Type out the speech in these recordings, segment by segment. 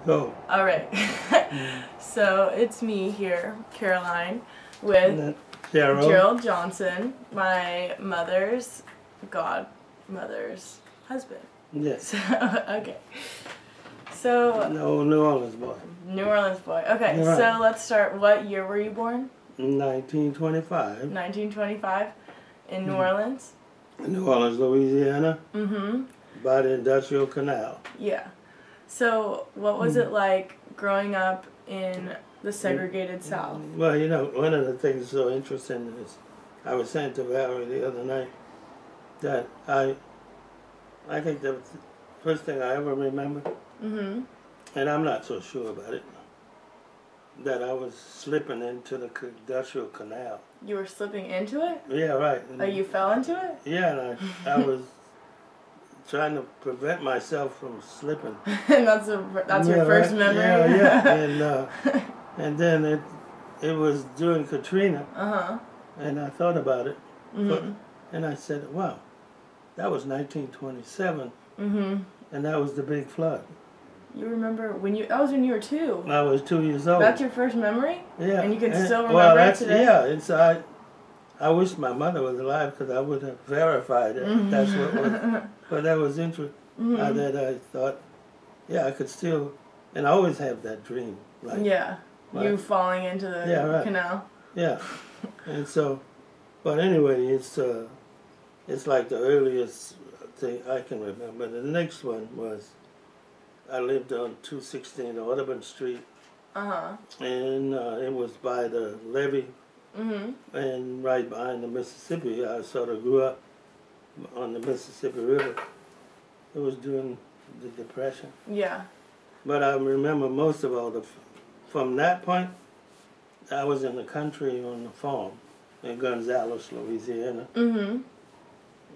Go. All right. So it's me here, Caroline, with Gerald Johnson, my godmother's husband. Yes. So, okay. So. No, New Orleans boy. New Orleans boy. Okay, right. So let's start. What year were you born? 1925. 1925 in New Orleans? New Orleans, Louisiana. Mm-hmm. By the Industrial Canal. Yeah. So what was it like growing up in the segregated South? Well, you know, one of the things that's so interesting is I was saying to Valerie the other night that I think the first thing I ever remember, and I'm not so sure about it, that I was slipping into the Industrial Canal. You were slipping into it? Yeah, right. Oh, you fell into it? Yeah, and I was trying to prevent myself from slipping. And that's your first memory? Yeah. And then it was during Katrina. And I thought about it. And I said, wow, that was 1927. And that was the big flood. You remember that was when you were 2. I was 2 years old. That's your first memory? Yeah. And you can still remember it today? Yeah, and so I wish my mother was alive because I would have verified it. That's what was. But that was interesting. That I thought, yeah, I could still, and I always have that dream. Like, you falling into the canal. Yeah, and so, but anyway, it's like the earliest thing I can remember. The next one was, I lived on 216 Audubon Street. And it was by the levee. And right behind the Mississippi. I sort of grew up on the Mississippi River. It was during the Depression. Yeah. But I remember most of all, from that point, I was in the country on the farm in Gonzales, Louisiana,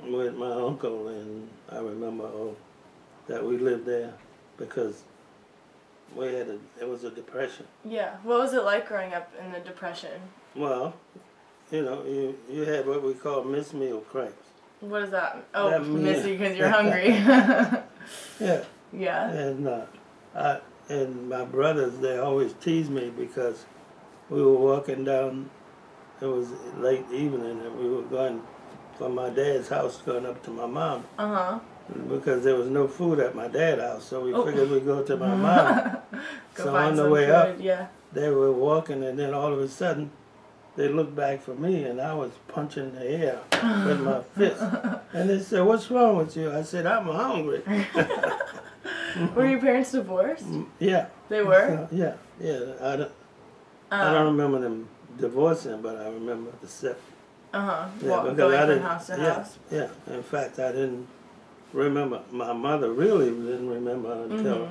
with my uncle, and I remember that we lived there because it was a depression. Yeah. What was it like growing up in the Depression? Well, you know, you had what we call missed meal cramps. What is that? Oh, missy because you're hungry. Yeah. Yeah. And my brothers, they always teased me because we were walking down, it was late evening, and we were going from my dad's house going up to my mom. Because there was no food at my dad's house, so we figured we'd go to my mom. So on the way up, they were walking, and then all of a sudden, they looked back for me, and I was punching the air with my fist. And they said, "What's wrong with you?" I said, "I'm hungry." Were your parents divorced? Yeah. They were? Yeah. I don't remember them divorcing, but I remember the step. Going from house to house? Yeah. In fact, I didn't remember. My mother really didn't remember until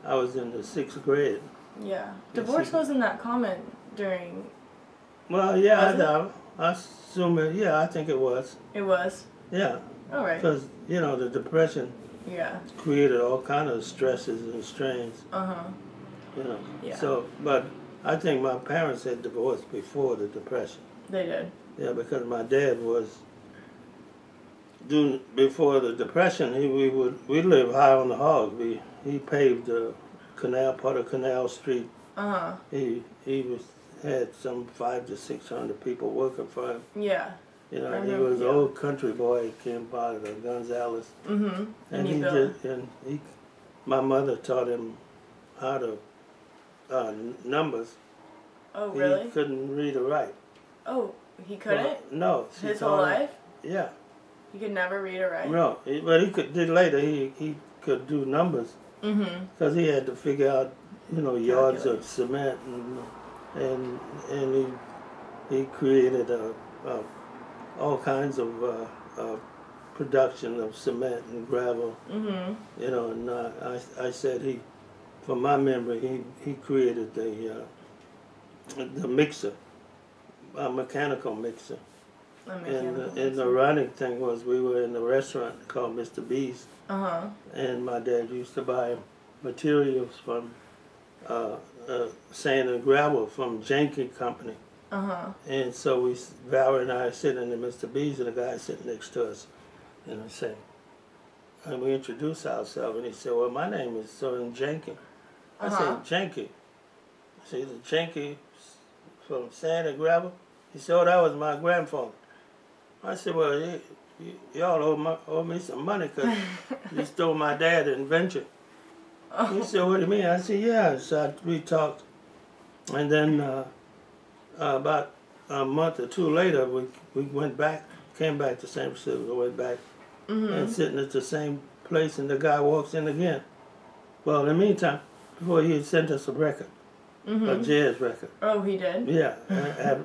I was in the 6th grade. Yeah. Divorce wasn't that common during... Well, yeah, I assume it. Yeah, I think it was. It was? Yeah. All right. Because, you know, the Depression created all kind of stresses and strains. You know. Yeah. So, but I think my parents had divorced before the Depression. They did? Yeah, because my dad was before the Depression. We lived high on the hog. He paved the canal, part of Canal Street. He had some 500 to 600 people working for him. Yeah. You know, he was an old country boy. He came out of the Gonzales. And my mother taught him how to numbers. Oh, really? He couldn't read or write. Oh, he couldn't? Well, no. His whole life? Yeah. He could never read or write? No, but he did later. He could do numbers. Because he had to figure out, you know, yards of cement and he created all kinds of production of cement and gravel. You know, and I said from my memory, he created the mixer, a mechanical mixer. And the ironic thing was we were in a restaurant called Mr. B's, and my dad used to buy materials from sand and gravel from Jenkins Company. And so Valerie and I are sitting in Mr. B's, and the guy sitting next to us, and I say, and we introduced ourselves, and he said, "Well, my name is Soren Jenkins." I said, Chinky. I said, the Chinky from Sand and Gravel? He said, oh, that was my grandfather. I said, well, y'all owe me some money because you stole my dad's invention. He said, what do you mean? I said, yeah. So we talked. And then about a month or two later, we went back, came back to San Francisco, went back and sitting at the same place, and the guy walks in again. Well, in the meantime, before he had sent us a record, a jazz record. Oh, he did? Yeah,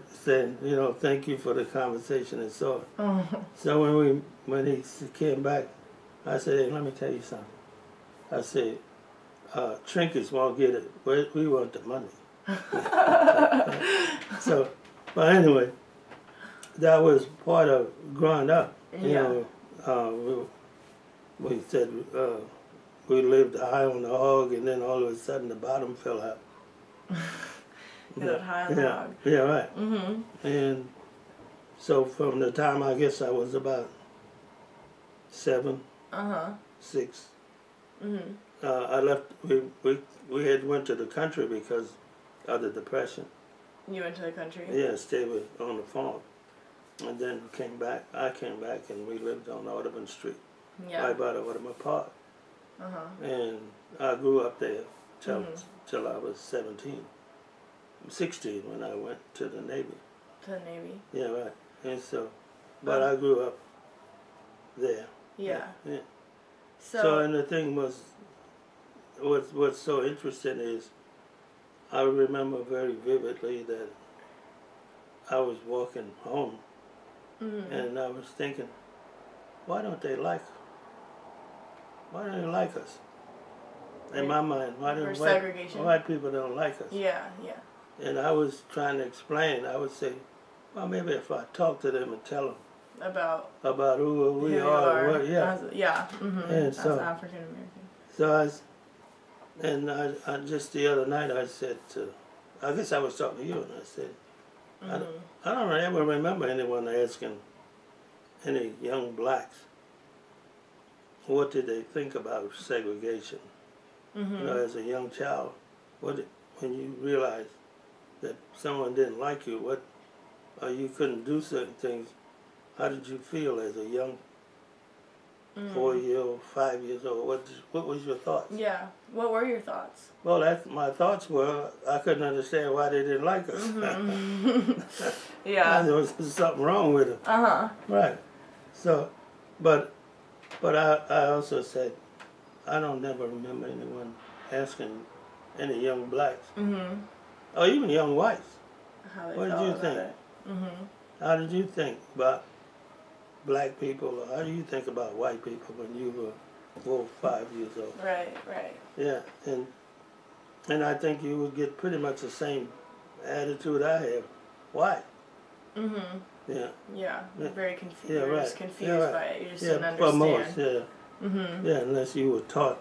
saying, you know, thank you for the conversation and so on. So when he came back, I said, hey, let me tell you something. I said, Trinkets won't get it. We want the money. So, but anyway, that was part of growing up. You know, we said we lived high on the hog, and then all of a sudden the bottom fell out. Lived high on the hog. Yeah, right. And so from the time I guess I was about 7, 6, I left. We had went to the country because of the Depression. You went to the country? Yeah, stayed on the farm. And then came back. I came back and we lived on Audubon Street, right by the Audubon Park. And I grew up there till I was 16 when I went to the Navy. To the Navy? Yeah, right. And so, but I grew up there. Yeah. So and the thing was, what's so interesting is, I remember very vividly that I was walking home, and I was thinking, why don't they like us? In my mind, why don't white people don't like us? Yeah. And I was trying to explain. I would say, well, maybe if I talk to them and tell them about who we are, and what, and so African American. So I just the other night I said I guess I was talking to you, and I said, I don't ever remember anyone asking any young blacks what did they think about segregation. You know, as a young child, when you realized that someone didn't like you, or you couldn't do certain things, how did you feel as a young 4-year-old, 5 years old? What was your thoughts? Yeah. What were your thoughts? Well, my thoughts were I couldn't understand why they didn't like us. Yeah. There was something wrong with them. Right. So, but I also said I don't never remember anyone asking any young blacks or even young whites. What did you think? How did you think about black people, or how do you think about white people when you were 4 or 5 years old? Right. Yeah, and I think you would get pretty much the same attitude I have. Why? Yeah. Yeah. Very confused. Yeah, right. Just confused by it. You just didn't understand. For most, yeah, unless you were taught,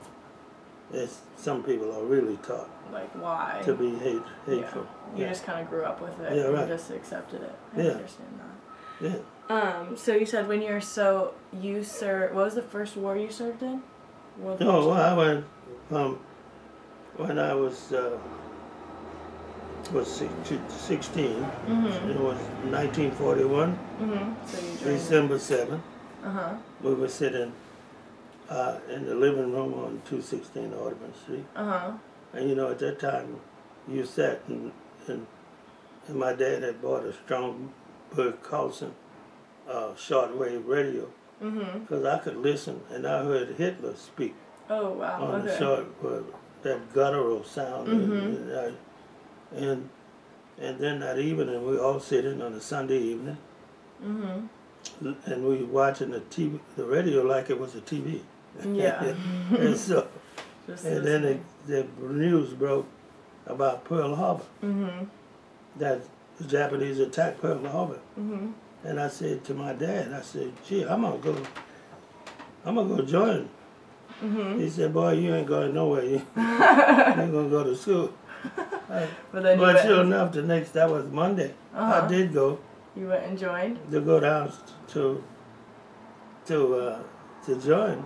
as some people are really taught. Like why? To be hateful. You just kind of grew up with it. Yeah, right. And just accepted it. I understand that. Yeah. So you said you served, what was the first war you served in? I went when I was 16. It was 1941. So you joined December 7th. We were sitting in the living room on 216 Audubon Street. And you know, at that time, you sat and my dad had bought a Stromberg Carlson shortwave radio because I could listen, and I heard Hitler speak. Oh wow! On the short, that guttural sound, and then that evening we all sitting on a Sunday evening, and we were watching the radio like it was a TV. Yeah. And so, and then the news broke about Pearl Harbor. That the Japanese attacked Pearl Harbor. And I said to my dad, I said, gee, I'm gonna go join. He said, boy, you ain't going nowhere. You're gonna go to school. But sure enough, that was Monday. I did go. You went and joined? To go down to join.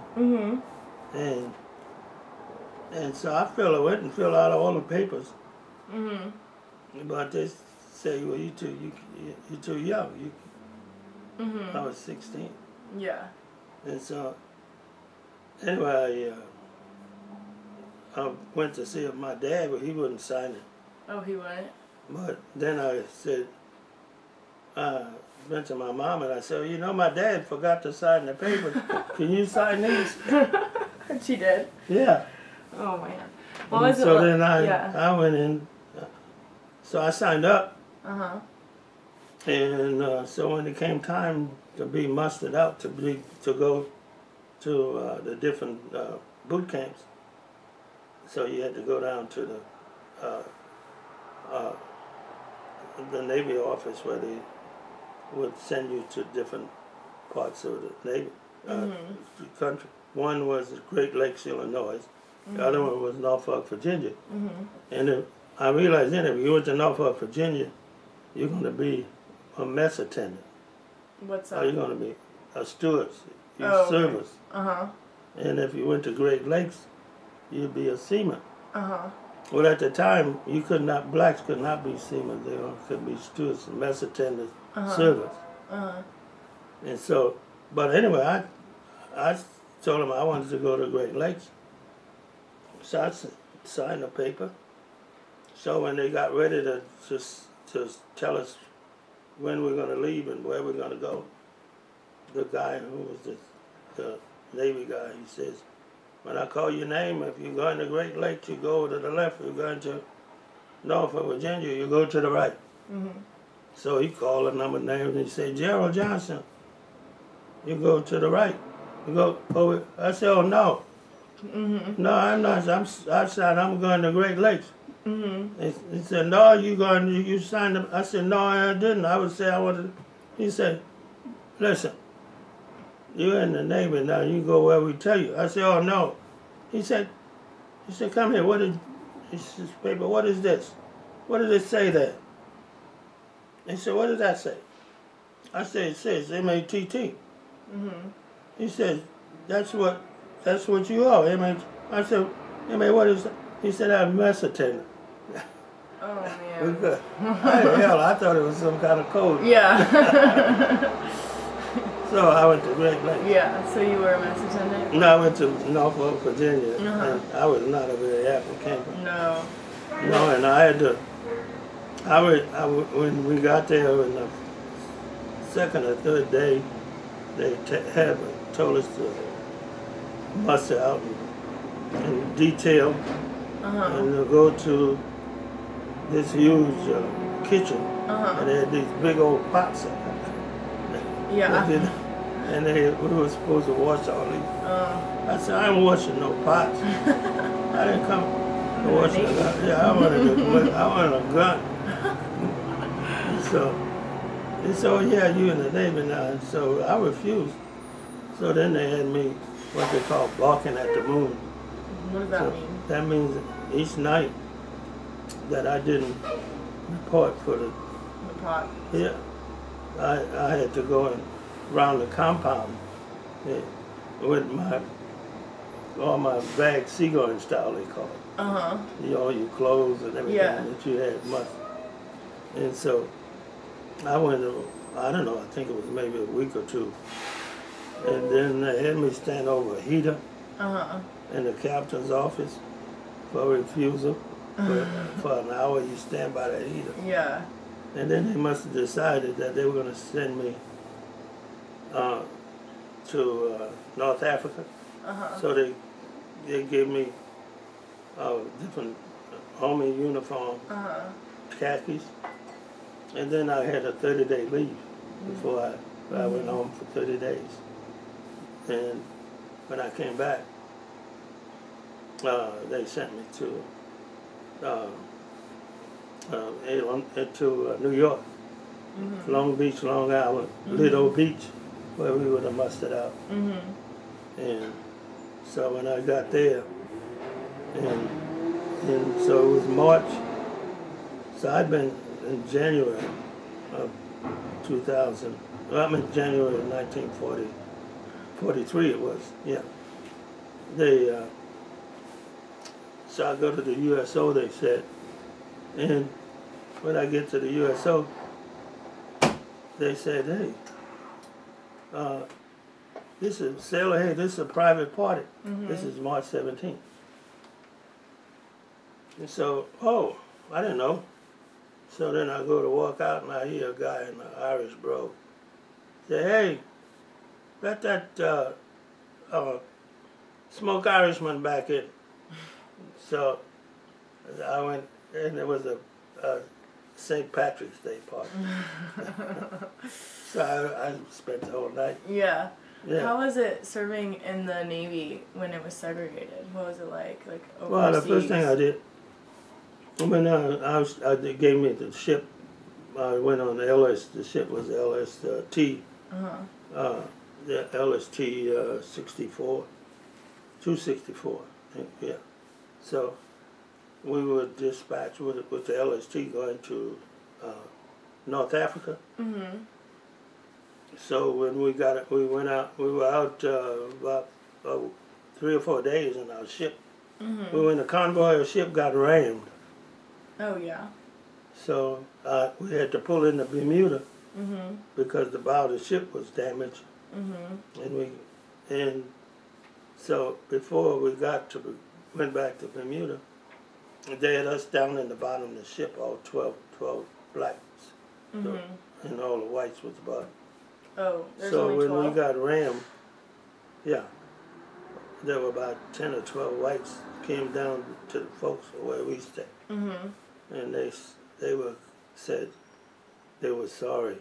And so I went and filled out all the papers. But they say, well, you too young. I was 16. Yeah. And so, anyway, I went to see my dad, but he wouldn't sign it. Oh, he wouldn't? But then I said, went to my mom and I said, well, you know, my dad forgot to sign the papers. Can you sign these? She did? Yeah. Oh, man. What was so it then yeah. I went in. So I signed up. Uh-huh. And so when it came time to be mustered out to go to the different boot camps, so you had to go down to the Navy office where they would send you to different parts of the Navy country. One was Great Lakes, Illinois. The other one was Norfolk, Virginia. And I realized then if you went to Norfolk, Virginia, you're going to be a mess attendant. What's that? Or you're going to be a steward. You're service. Okay. And if you went to Great Lakes, you'd be a seaman. Uh-huh. Well, at the time, blacks could not be seamen. They could be stewards, mess attendants, servants. And so, but anyway, I told them I wanted to go to Great Lakes. So I signed the paper. So when they got ready to tell us when we're going to leave and where we're going to go, the guy who was the Navy guy, he says, when I call your name, if you're going to Great Lakes, you go to the left. If you're going to Norfolk, Virginia, you go to the right. So he called a number of names and he said, Gerald Johnson, you go to the right. You go over. I said, oh, no. No, I'm not. I'm going to Great Lakes. He said, no, you signed up. I said, no, I didn't. I would say I wanted. He said, listen, you're in the Navy now. You go where we tell you. I said, oh, no. He said, come here. This paper, what is this? What does it say there? He said, what does that say? I said, it says M-A-T-T. He said, that's what you are, M-A-T. I said, M-A, what is that? He said, I'm a mess attendant. Oh, man. Good. Hell, I thought it was some kind of code. Yeah. So I went to Great Lakes. Yeah, so you were a mess attendant? No, I went to Norfolk, Virginia, and I was not a very happy camper. No. No, and I had to, when we got there on the second or third day, they told us to muster out in detail and to go to this huge kitchen, and they had these big old pots in it. Yeah. And we were supposed to wash all these. I said, I ain't washing no pots. I didn't come to wash a gun. Yeah, I wanted a gun. And so, yeah, you in the Navy now. And so I refused. So then they had me what they call barking at the moon. What does that mean? That means each night that I didn't report for the pot. Yeah, I had to go around the compound with all my bags, seagoing style they call it. All your clothes and everything that you had must. And so I went, I don't know, I think it was maybe a week or two. And then they had me stand over a heater in the captain's office for refusal. For an hour, you stand by that heater. Yeah. And then they must have decided that they were going to send me to North Africa. So they gave me different Army uniform, khakis, and then I had a 30-day leave before I went home for 30 days. And when I came back, they sent me to New York, Long Beach, Long Island, Lido Beach, where we would have mustered out. And so when I got there, and so it was March, so I'd been in January of 2000, well, I'm in January of 1943 it was, yeah. So I go to the USO, they said. And when I get to the USO, they said, hey, this is Sailor, hey, this is a private party. This is March 17th. And so, oh, I didn't know. So then I go to walk out and I hear a guy in the Irish brogue say, hey, let that smoke Irishman back in. So I went, and it was a St. Patrick's Day party. So I spent the whole night. Yeah. How was it serving in the Navy when it was segregated? What was it like overseas? Well, the first thing I did, when they gave me the ship, I went on the LS, the ship was LST, the LST 64, 264, yeah. So we were dispatched with the LST going to North Africa. So when we got it, we went out. We were out about 3 or 4 days in our ship. We were in a convoy. Our ship got rammed. Oh yeah. So we had to pull into Bermuda because the bow of the ship was damaged. And so before we went back to Bermuda, they had us down in the bottom of the ship, all 12 blacks, so, and all the whites was about. Oh, there's so only when 12? we got rammed, yeah, there were about 10 or 12 whites came down to the folks where we stayed, and they said they were sorry.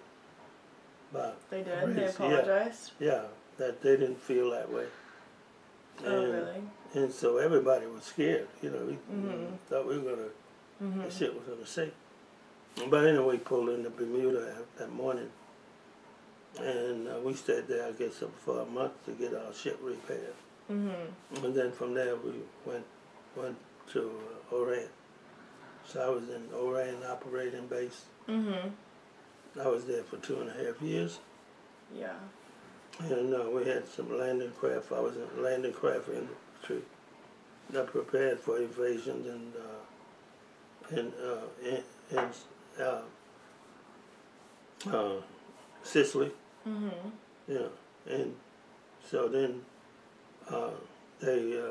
But they did. They apologized. Yeah, that they didn't feel that way. Oh, really? And so everybody was scared. You know, we thought we were gonna, the ship was gonna sink. But anyway, we pulled into Bermuda that morning, and we stayed there, I guess, for a month to get our ship repaired. And then from there we went to Oran. So I was in Oran operating base. I was there for 2.5 years. Yeah. And we had some landing craft. I was in landing craft industry. That prepared for invasions in Sicily. Yeah, and so then they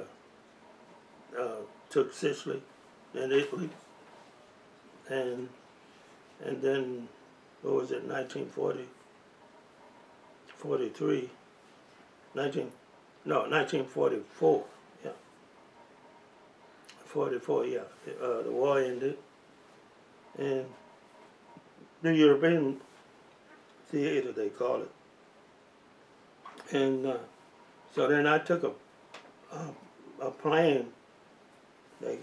took Sicily and Italy, and then what was it, 1944, yeah. 44, yeah. The war ended, and the European theater, they call it. And so then I took a plane, a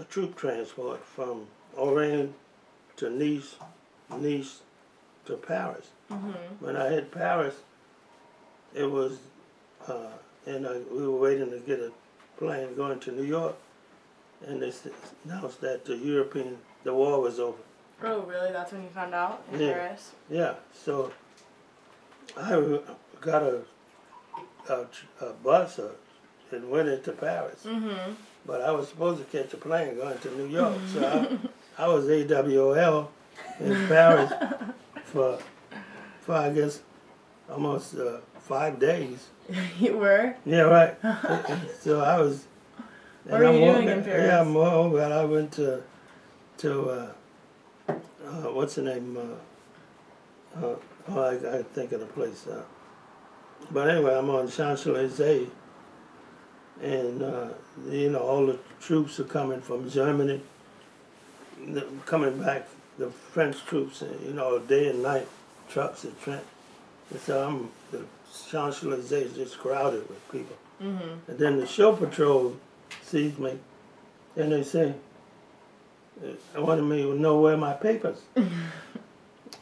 troop transport from Oran to Nice to Paris. When I hit Paris, it was, we were waiting to get a plane going to New York, and they announced that the war was over. Oh, really? That's when you found out in Paris? Yeah. So I got a bus and went into Paris. But I was supposed to catch a plane going to New York, so I was AWOL in Paris for I guess almost 5 days. You were? Yeah, right. So I was. What were you doing in Paris? Yeah, more. But I went to what's the name? I think of the place. But anyway, I'm on Champs-Élysées, and all the troops are coming from Germany, coming back. The French troops, day and night, trucks and Trent. And so the Champs-Élysées just crowded with people. And then the show patrol sees me, and they say, I wanted me to know where my papers.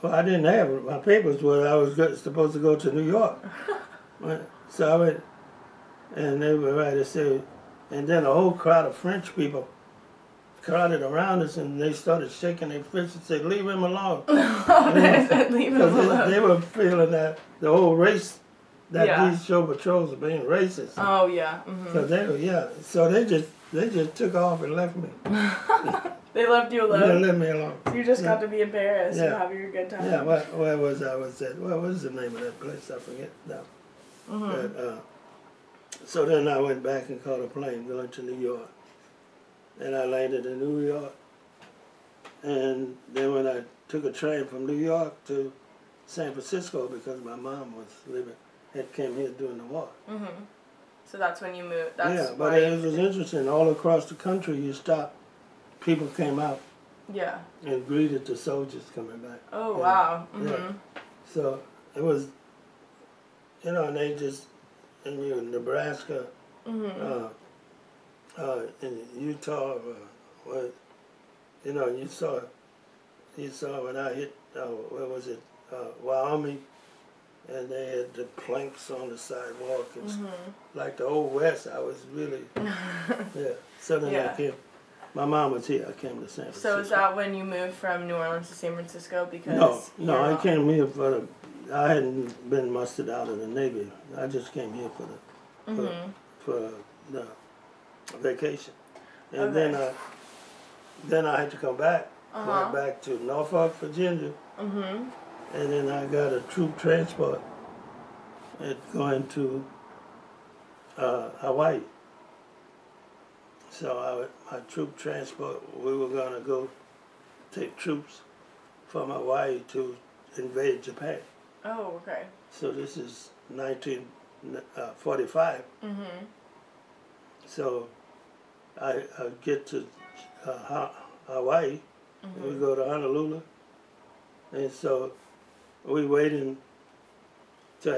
Well, I didn't have it. My papers were I was supposed to go to New York. So I went, and they were right to say, and then a whole crowd of French people crowded around us, and they started shaking their fists and said, leave him alone. Leave him alone. They were feeling that the whole race, that these show patrols are being racist. Oh, yeah. So they were, so they just They just took off and left me. They left you alone? They left me alone. So you just got to be in Paris and have your good time. Yeah, where was I? Was at, what was the name of that place? I forget now. But, so then I went back and caught a plane going to New York. And I landed in New York. And then when I took a train from New York to San Francisco, because my mom had came here during the war. So that's when you moved. Yeah, but it was interesting. All across the country, you stopped. People came out. Yeah. And greeted the soldiers coming back. Oh, and, wow. Yeah. So it was, and they just, in Nebraska, in Utah, you saw when I hit, where was it, Wyoming, and they had the planks on the sidewalk, and like the old West. I was really, So then I came. My mom was here. I came to San Francisco. So is that when you moved from New Orleans to San Francisco? Because no, I came here I hadn't been mustered out of the Navy. I just came here for the vacation, and then I had to come back. Went back to Norfolk, Virginia, and then I got a troop transport going to Hawaii. So my troop transport, we were going to go take troops from Hawaii to invade Japan. Oh, okay. So this is 1945. So I get to Hawaii, and we go to Honolulu, and so we waiting to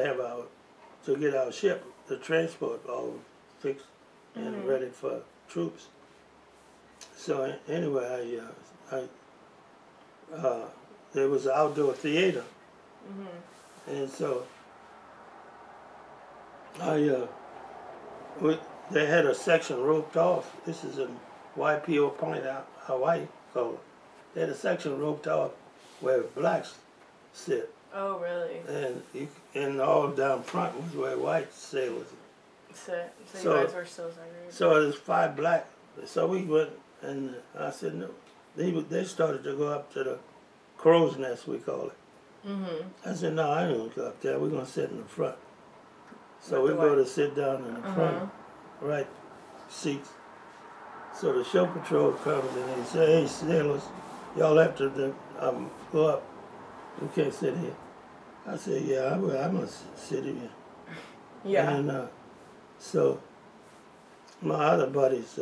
get our ship, the transport, all fixed and ready for troops. So anyway, there was an outdoor theater, and so they had a section roped off. This is in YPO Point, Hawaii. They had a section roped off where blacks sit. Oh, really? And all down front was where white sailors sit. So you guys were still segregated? So there's 5 black. So we went, and I said, no. They started to go up to the crow's nest, we call it. I said, no, I ain't going to go up there. We're going to sit in the front. So we go to sit down in the front, right seats. So the show patrol comes and they say, hey, sailors, y'all have to go up. We can't sit here. I said, yeah, I must sit here. Yeah. And so my other buddies,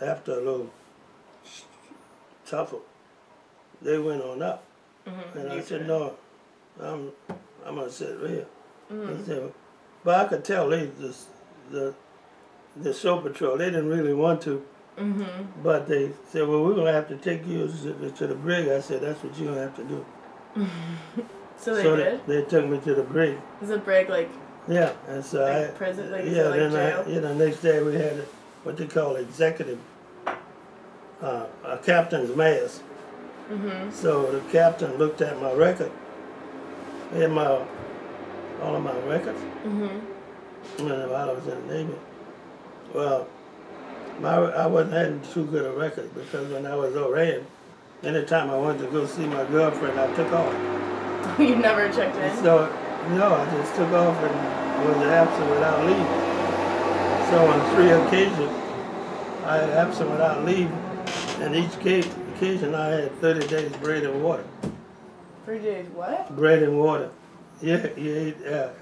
after a little tuffle, they went on up. And I said, no, I'm going to sit right here. I said, but I could tell the show patrol, they didn't really want to. But they said, well, we're going to have to take you to the brig. I said, that's what you're going to have to do. So they did? They took me to the brig. Is the brig like... Yeah, and so like prison, like, yeah, then jail? Next day we had what they call executive, a captain's mass. So the captain looked at my record, he had all of my records, while I was in the Navy. Well, I wasn't having too good a record because when I was Oran, anytime I wanted to go see my girlfriend, I took off. You never checked in? So, no, I just took off and was absent without leave. So on 3 occasions, I had absent without leave, and each occasion I had 30 days bread and water. 3 days what? Bread and water. Yeah, you ate a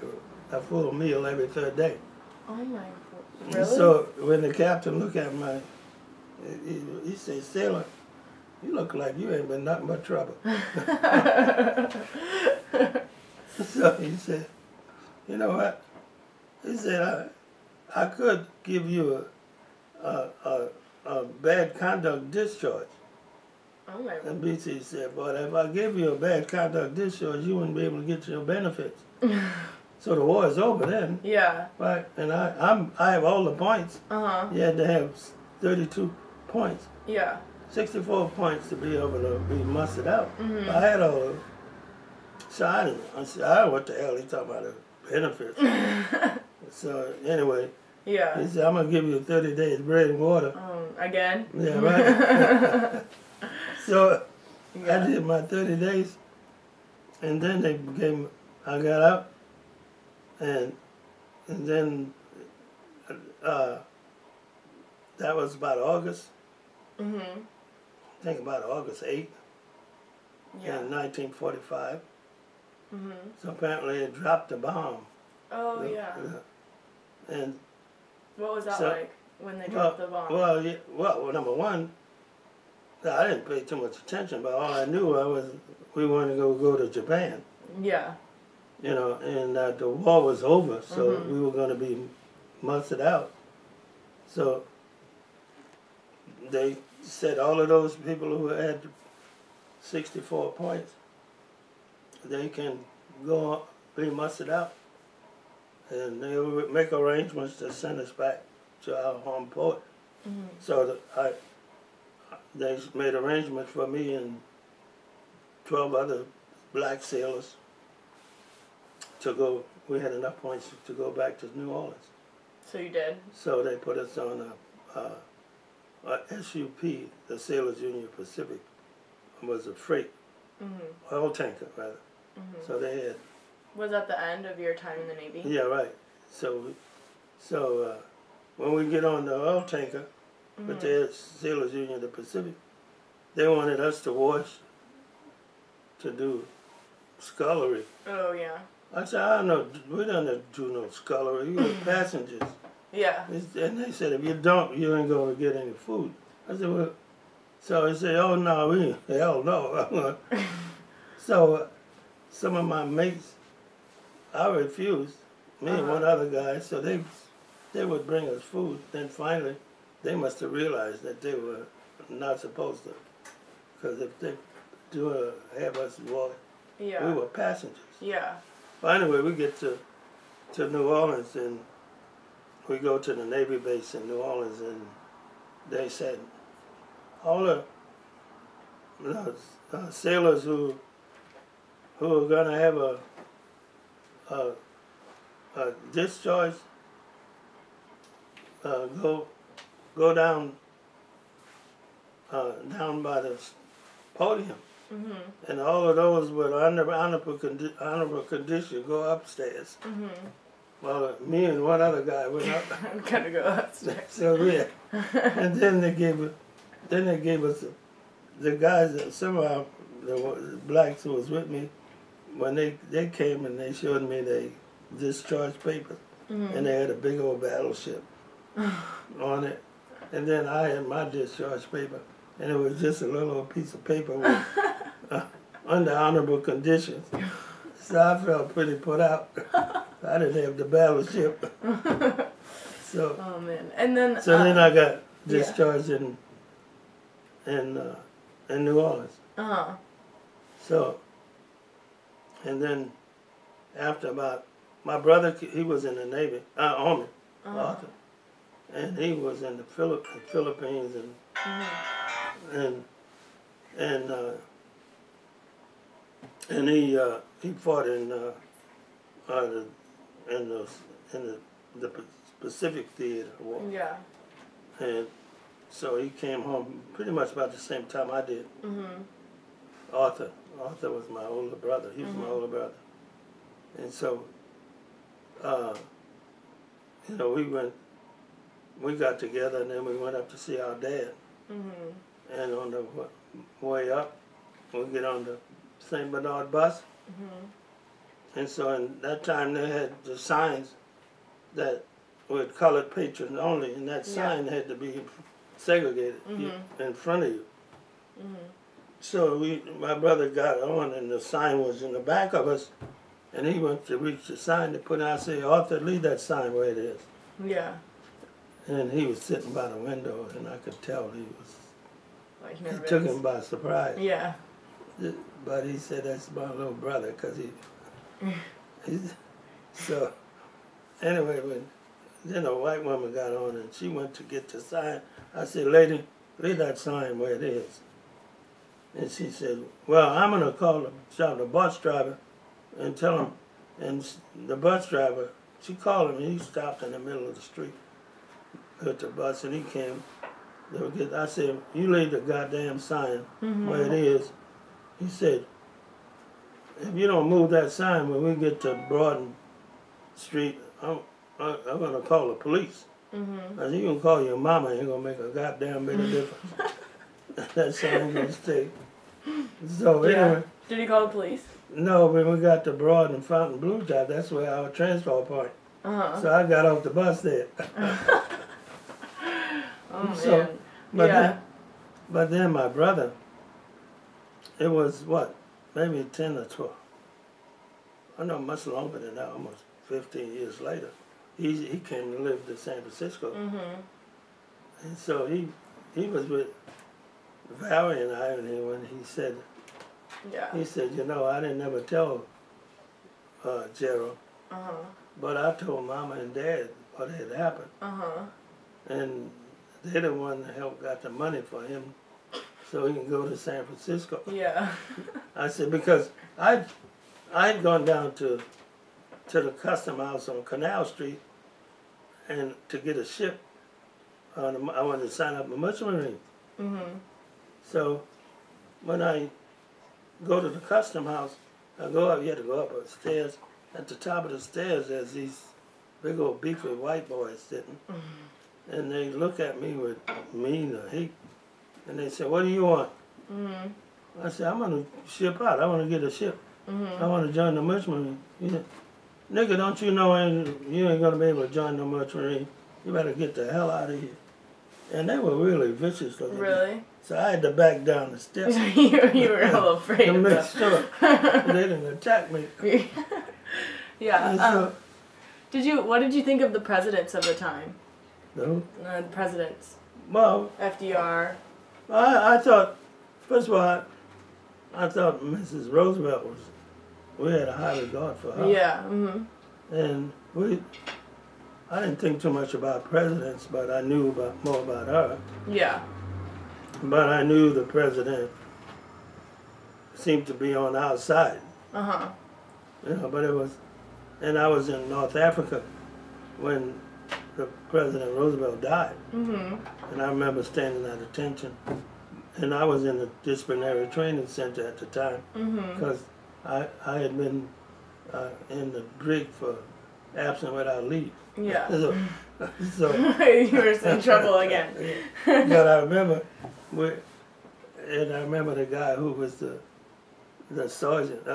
full meal every 3rd day. Oh my God. Really? And so when the captain looked at he said, sailor, you look like you ain't been nothing but trouble. So he said, you know what? He said, I could give you a bad conduct discharge. Oh my God. And BC said, but if I give you a bad conduct discharge, you wouldn't be able to get your benefits. So the war is over then. Yeah. Right, and I have all the points. You had to have 32 points. Yeah. 64 points to be able to be mustered out. I had all of them. So I said, what the hell he talking about the benefits? So anyway, he said, I'm going to give you 30 days bread and water. Oh Again? Yeah, right. So Yeah. I did my 30 days, and then I got out, and then uh, that was about August. Mhm. I think about August 8th Yeah. in 1945. Mhm. So apparently it dropped a bomb. Oh yeah. And What was that so, like when they dropped the bomb? Well, number one, I didn't pay too much attention, but all I knew was we wanted to go to Japan. Yeah. You know, and the war was over, so Mhm. we were going to be mustered out. So they said all of those people who had 64 points, they can go be mustered out, and they would make arrangements to send us back to our home port. Mhm. So they made arrangements for me and 12 other black sailors to go. We had enough points to go back to New Orleans. So you did? So they put us on a SUP, the Sailors Union Pacific, was a freight, oil tanker rather. So they had. Was that the end of your time in the Navy? Yeah, right. So when we get on the oil tanker with the Sailors Union, the Pacific, they wanted us to wash, to do scullery. Oh yeah. I said, I don't know, we don't do no scullery. You're passengers. Yeah. And they said, if you don't, you ain't going to get any food. I said, well, so he said, oh, no, hell no. So some of my mates, I refused, me and one other guy, so they would bring us food. Then finally, they must have realized that they were not supposed to. Because if they do have us walk, Yeah. we were passengers. Yeah. Well, anyway, we get to New Orleans, and we go to the Navy base in New Orleans, and they said all the sailors who are going to have a discharge go down by the podium. And all of those with honorable condition go upstairs. Well, me and one other guy went up. I'm gonna go upstairs. So yeah, and then they gave us the guys. Some of the blacks who was with me, when they came and they showed me their discharge papers, and they had a big old battleship on it, and then I had my discharge paper, and it was just a little old piece of paper with under honorable conditions. So I felt pretty put out. I didn't have the battleship. So. Oh man! And then. So then I got discharged in New Orleans. So. And then, after about my brother, he was in the Navy, Army, Arthur, and he was in the Philippines and he fought in the Pacific Theater War. Yeah. And so he came home pretty much about the same time I did. Arthur was my older brother. He was my older brother. And so, we got together, and then we went up to see our dad. And on the way up, we get on the St. Bernard bus. And so in that time they had the signs that were colored patrons only, and that sign had to be segregated in front of you. So my brother got on, and the sign was in the back of us, and he went to reach the sign to put out, say, Arthur, leave that sign where it is. Yeah. And he was sitting by the window, and I could tell he was, Like it nervous. took him by surprise. Yeah. But he said, that's my little brother, because so, anyway, then a white woman got on, and she went to get the sign. I said, lady, leave that sign where it is. And she said, well, I'm going to call the bus driver and tell him. And the bus driver, she called him, and he stopped in the middle of the street with the bus, and he came, I said, you leave the goddamn sign where it is. He said, if you don't move that sign when we get to Broad Street, I'm going to call the police. I said, you can call your mama, ain't going to make a goddamn bit of difference. That sign going to stay. So anyway. Did he call the police? No, when we got to Broad and Fountain Blue Top, that's where our transfer point. So I got off the bus there. Man. But then my brother, it was what, maybe 10 or 12. I know much longer than that, almost 15 years later. He came to live in San Francisco. And so he was with Valerie and I when he said, you know, I didn't ever tell Gerald, but I told Mama and Dad what had happened. And they're the one that helped got the money for him so he can go to San Francisco. I said, because I'd gone down to the custom house on Canal Street and to get a ship. I wanted to sign up a merchant marine. So when I go to the custom house, I go up, you had to go up the stairs. At the top of the stairs, there's these big old beefy white boys sitting. And they look at me with mean or hate. And they say, what do you want? I said, I'm going to ship out. I want to get a ship. I want to join the merchant marine. Nigga, don't you know you ain't going to be able to join the merchant marine? You better get the hell out of here. And they were really vicious looking. Really? So I had to back down the steps. You were a little afraid to of make them. sure they didn't attack me. What did you think of the presidents of the time? No? The presidents. Well, FDR. I thought, first of all, I thought Mrs. Roosevelt we had a high regard for her. Yeah. And I didn't think too much about presidents, but I knew more about her. Yeah. But I knew the president seemed to be on our side. You know, but it was, and I was in North Africa when the President Roosevelt died. And I remember standing at attention. And I was in the disciplinary training center at the time because I had been in the brig for absent without leave. Yeah. So you were in trouble again. But I remember, the guy who was the sergeant,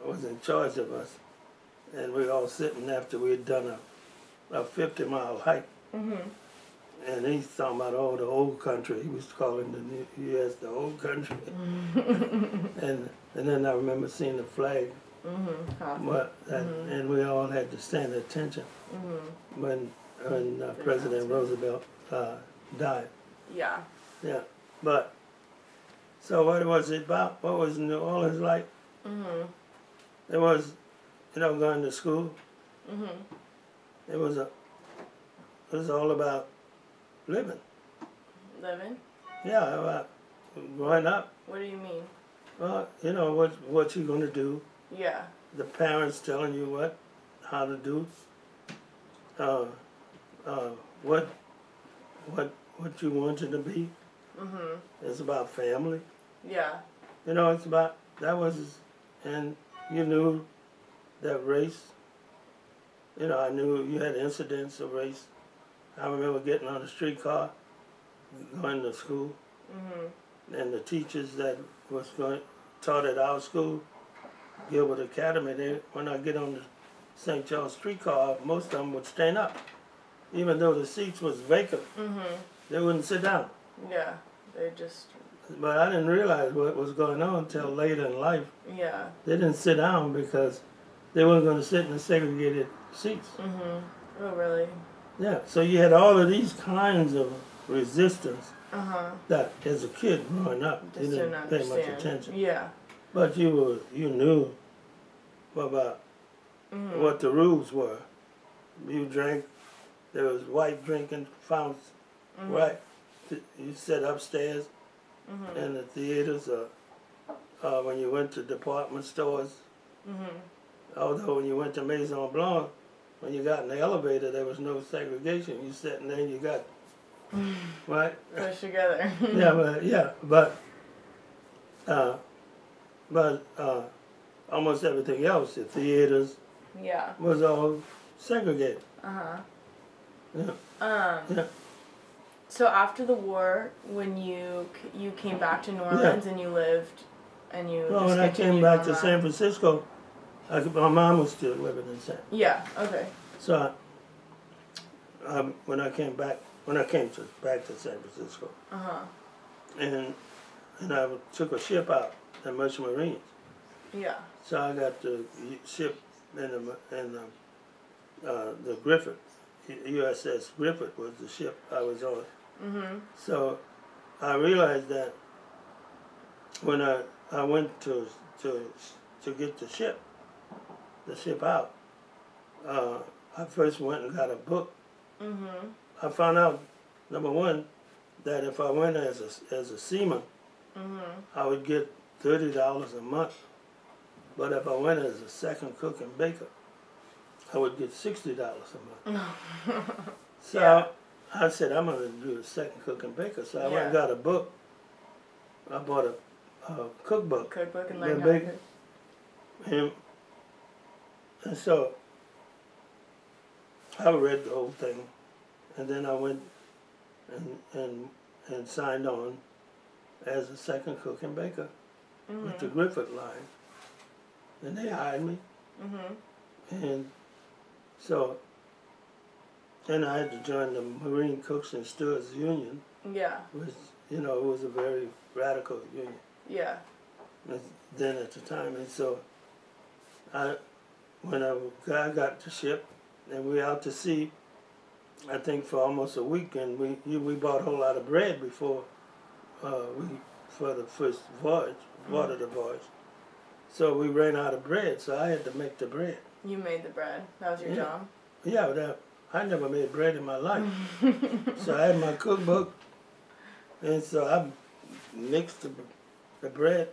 was in charge of us, and we were all sitting after we had done a 50-mile hike. And he's talking about all the old country. He was calling the U.S. the old country. and then I remember seeing the flag. And we all had to stand at attention when President Roosevelt died. Yeah. Yeah. But, so what was it about? What was New Orleans like? It was, going to school. It was all about living. Living? Yeah, about growing up. What do you mean? Well, what you're going to do. Yeah. The parents telling you how to do. What you wanted to be. It's about family. Yeah. It's about, and you knew that race. I knew you had incidents of race. I remember getting on the streetcar, going to school, and the teachers that taught at our school, Gilbert Academy, when I get on the St. Charles streetcar, most of them would stand up. Even though the seats was vacant, they wouldn't sit down. Yeah, they just... But I didn't realize what was going on until later in life. Yeah. They didn't sit down because they weren't going to sit in the segregated seats. Oh, really? Yeah, so you had all of these kinds of resistance that as a kid growing up, you didn't pay much attention. Yeah. But you knew about what the rules were. You drank, there was white drinking fountains, right? You sat upstairs in the theaters or when you went to department stores. Although when you went to Maison Blanc, when you got in the elevator, there was no segregation. You sitting there, and you got right pushed together. but almost everything else, the theaters, was all segregated. Yeah. So after the war, when you came back to New Orleans and you lived, and you well, when I came back to San Francisco, my mom was still living in San. Yeah. Okay. So when I came back to San Francisco, and I took a ship out at Merchant Marines. Yeah. So I got the ship in the Griffith, USS Griffith was the ship I was on. So I realized that when I went to get the ship out, I first went and got a book. I found out, number one, that if I went as a seaman, I would get $30 a month. But if I went as a second cook and baker, I would get $60 a month. So I said, I'm going to do the second cook and baker. So I went and got a book. I bought a cookbook. Cookbook and learned how to cook. And so I read the whole thing. And then I went and signed on as a second cook and baker with the Griffith line. And they hired me. And so, and I had to join the Marine Cooks and Stewards Union. Yeah. Which, it was a very radical union. Yeah. Then at the time. And so, when I got the ship, and we were out to sea, I think for almost a week, and we bought a whole lot of bread before for the first voyage, part of the voyage. So we ran out of bread, so I had to make the bread. You made the bread? That was your job? Yeah, I never made bread in my life. So I had my cookbook, and so I mixed the bread